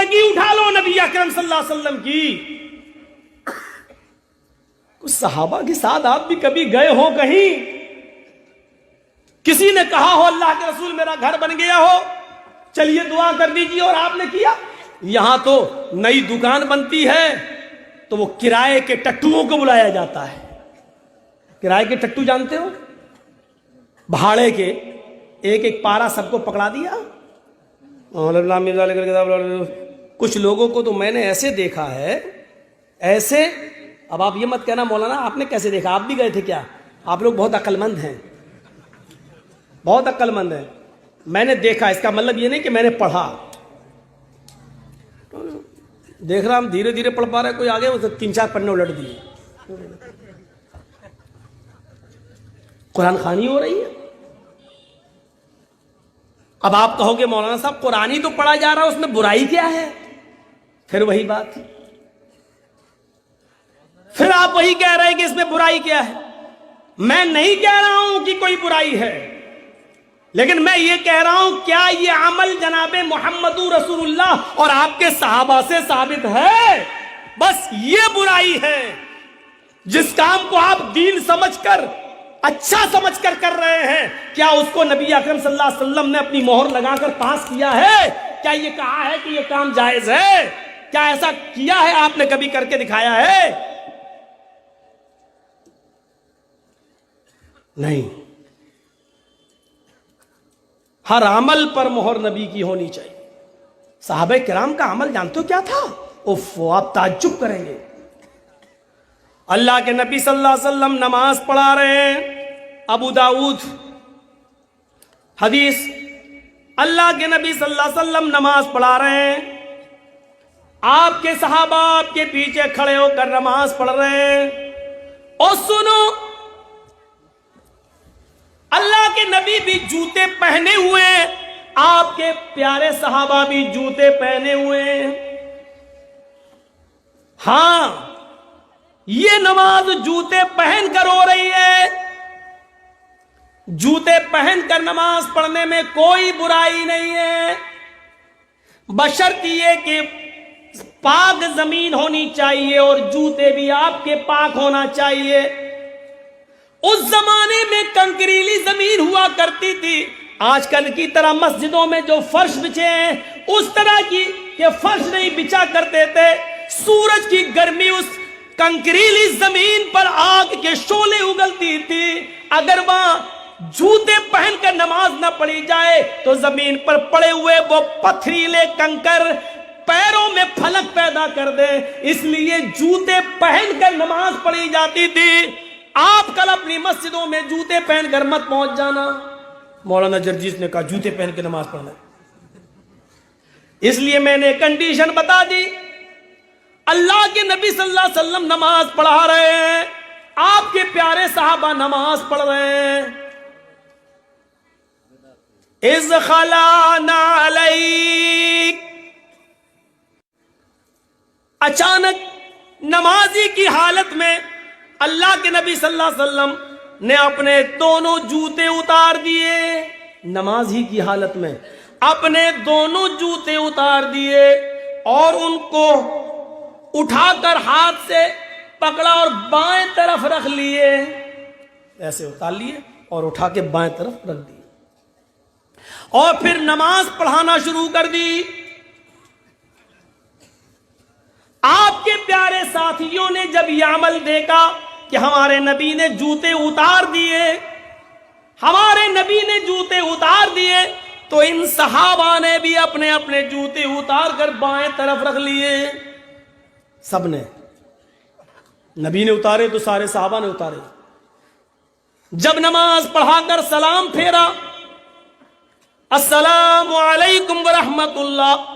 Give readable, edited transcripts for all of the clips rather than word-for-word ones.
زندگی اٹھا لو نبی اکرم صلی اللہ علیہ وسلم کی، کچھ صحابہ کے ساتھ آپ بھی کبھی گئے ہو کہیں، کسی نے کہا ہو اللہ کے رسول میرا گھر بن گیا ہو، چلیے دعا کر دیجیے، اور آپ نے کیا؟ یہاں تو نئی دکان بنتی ہے تو وہ کرائے کے ٹٹوؤں کو بلایا جاتا ہے. کرائے کے ٹٹو جانتے ہو؟ بھاڑے کے ایک ایک پارا سب کو پکڑا دیا. کچھ لوگوں کو تو میں نے ایسے دیکھا ہے، ایسے. اب آپ یہ مت کہنا مولانا آپ نے کیسے دیکھا، آپ بھی گئے تھے کیا؟ آپ لوگ بہت عقل مند ہیں، بہت عقل مند ہیں. میں نے دیکھا، اس کا مطلب یہ نہیں کہ میں نے پڑھا. دیکھ رہا ہم دھیرے دھیرے پڑھ پا رہے، کوئی آگے وہ 3-4 پنے الٹ دیے. قرآن خوانی ہو رہی ہے. اب آپ کہو گے مولانا صاحب قرآن ہی تو پڑھا جا رہا ہے، اس میں برائی کیا ہے؟ پھر وہی بات، پھر آپ وہی کہہ رہے ہیں کہ اس میں برائی کیا ہے. میں نہیں کہہ رہا ہوں کہ کوئی برائی ہے، لیکن میں یہ کہہ رہا ہوں کیا یہ عمل جناب محمد رسول اللہ اور آپ کے صحابہ سے ثابت ہے؟ بس یہ برائی ہے. جس کام کو آپ دین سمجھ کر، اچھا سمجھ کر کر رہے ہیں، کیا اس کو نبی اکرم صلی اللہ علیہ وسلم نے اپنی مہر لگا کر پاس کیا ہے؟ کیا یہ کہا ہے کہ یہ کام جائز ہے؟ کیا ایسا کیا ہے؟ آپ نے کبھی کر کے دکھایا ہے؟ نہیں. ہر عمل پر مہر نبی کی ہونی چاہیے. صحابہ کرام کا عمل جانتے ہو کیا تھا؟ آپ تعجب کریں گے. اللہ کے نبی صلی اللہ علیہ وسلم نماز پڑھا رہے ہیں. ابو داؤد حدیث، اللہ کے نبی صلی اللہ علیہ وسلم نماز پڑھا رہے ہیں، آپ کے صحابہ آپ کے پیچھے کھڑے ہو کر نماز پڑھ رہے ہیں. اور سنو، اللہ کے نبی بھی جوتے پہنے ہوئے ہیں، آپ کے پیارے صحابہ بھی جوتے پہنے ہوئے ہیں. ہاں، یہ نماز جوتے پہن کر ہو رہی ہے. جوتے پہن کر نماز پڑھنے میں کوئی برائی نہیں ہے، بشرط یہ کہ پاک زمین ہونی چاہیے اور جوتے بھی آپ کے پاک ہونا چاہیے. اس زمانے میں کنکریلی زمین ہوا کرتی تھی. آج کل کی طرح مسجدوں میں جو فرش بچھے ہیں اس طرح کی کہ فرش نہیں بچھا کرتے تھے. سورج کی گرمی اس کنکریلی زمین پر آگ کے شعلے اگلتی تھی. اگر وہاں جوتے پہن کر نماز نہ پڑھی جائے تو زمین پر پڑے ہوئے وہ پتھریلے کنکر پیروں میں پھلک پیدا کر دے. اس لیے جوتے پہن کر نماز پڑھی جاتی تھی. آپ کل اپنی مسجدوں میں جوتے پہن کر مت پہنچ جانا. مولانا جرجیس نے کہا جوتے پہن کے نماز پڑھنا، اس لیے میں نے کنڈیشن بتا دی. اللہ کے نبی صلی اللہ علیہ وسلم نماز پڑھا رہے ہیں، آپ کے پیارے صحابہ نماز پڑھ رہے ہیں. اذ خلانا علیک، اچانک نمازی کی حالت میں اللہ کے نبی صلی اللہ علیہ وسلم نے اپنے دونوں جوتے اتار دیے. نماز ہی کی حالت میں اپنے دونوں جوتے اتار دیے اور ان کو اٹھا کر ہاتھ سے پکڑا اور بائیں طرف رکھ لیے. ایسے اتار لیے اور اٹھا کے بائیں طرف رکھ دیے اور پھر نماز پڑھانا شروع کر دی. آپ کے پیارے ساتھیوں نے جب یہ عمل دیکھا کہ ہمارے نبی نے جوتے اتار دیے، ہمارے نبی نے جوتے اتار دیے، تو ان صحابہ نے بھی اپنے اپنے جوتے اتار کر بائیں طرف رکھ لیے. سب نے، نبی نے اتارے تو سارے صحابہ نے اتارے. جب نماز پڑھا کر سلام پھیرا، السلام علیکم ورحمت اللہ،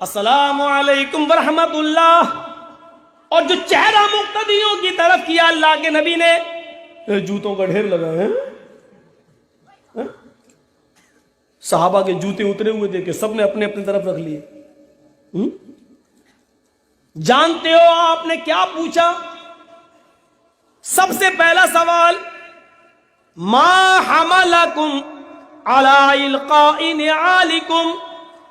السلام علیکم ورحمت اللہ، اور جو چہرہ مقتدیوں کی طرف کیا اللہ کے نبی نے، جوتوں کا ڈھیر لگا ہے. صحابہ کے جوتے اترے ہوئے دیکھے، سب نے اپنے اپنے طرف رکھ لیے. جانتے ہو آپ نے کیا پوچھا؟ سب سے پہلا سوال، ما حملکم علی القاء نعالکم،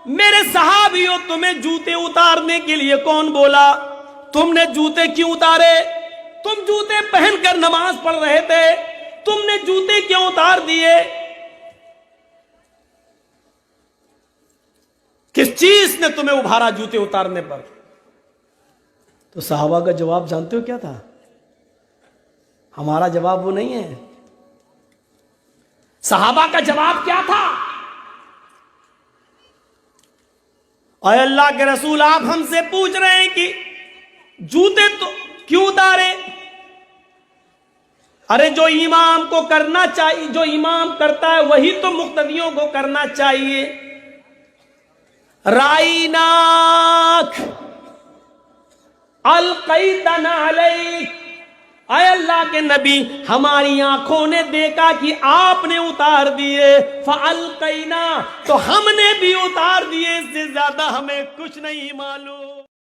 میرے صحابیوں تمہیں جوتے اتارنے کے لیے کون بولا؟ تم نے جوتے کیوں اتارے؟ تم جوتے پہن کر نماز پڑھ رہے تھے، تم نے جوتے کیوں اتار دیے؟ کس چیز نے تمہیں ابھارا جوتے اتارنے پر؟ تو صحابہ کا جواب جانتے ہو کیا تھا؟ ہمارا جواب وہ نہیں ہے. صحابہ کا جواب کیا تھا؟ اے اللہ کے رسول، آپ ہم سے پوچھ رہے ہیں کہ جوتے تو کیوں اتارے؟ ارے جو امام کو کرنا چاہیے، جو امام کرتا ہے وہی تو مقتدیوں کو کرنا چاہیے. رائناک القیتنا علیک، اے اللہ کے نبی ہماری آنکھوں نے دیکھا کہ آپ نے اتار دیے، فالقینا، تو ہم نے بھی اتار دیے، اس سے زیادہ ہمیں کچھ نہیں معلوم.